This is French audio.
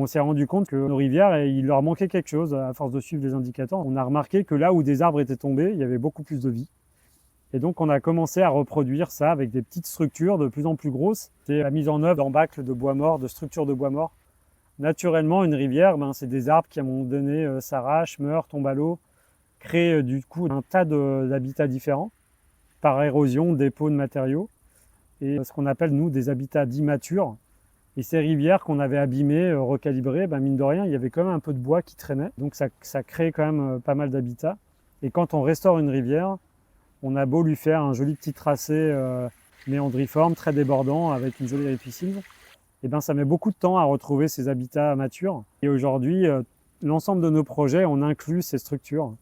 on s'est rendu compte que nos rivières, il leur manquait quelque chose à force de suivre les indicateurs. On a remarqué que là où des arbres étaient tombés, il y avait beaucoup plus de vie. Et donc on a commencé à reproduire ça avec des petites structures de plus en plus grosses. C'est la mise en œuvre d'embâcles de bois mort, de structures de bois mort. Naturellement, une rivière, c'est des arbres qui à un moment donné s'arrachent, meurent, tombent à l'eau, créent du coup un tas d'habitats différents par érosion, dépôt de matériaux, et ce qu'on appelle nous des habitats dits matures. Et ces rivières qu'on avait abîmées, recalibrées, mine de rien, il y avait quand même un peu de bois qui traînait, donc ça crée quand même pas mal d'habitats. Et quand on restaure une rivière, on a beau lui faire un joli petit tracé méandriforme, très débordant, avec une jolie ripisylve, et ça met beaucoup de temps à retrouver ces habitats matures. Et aujourd'hui, l'ensemble de nos projets, on inclut ces structures.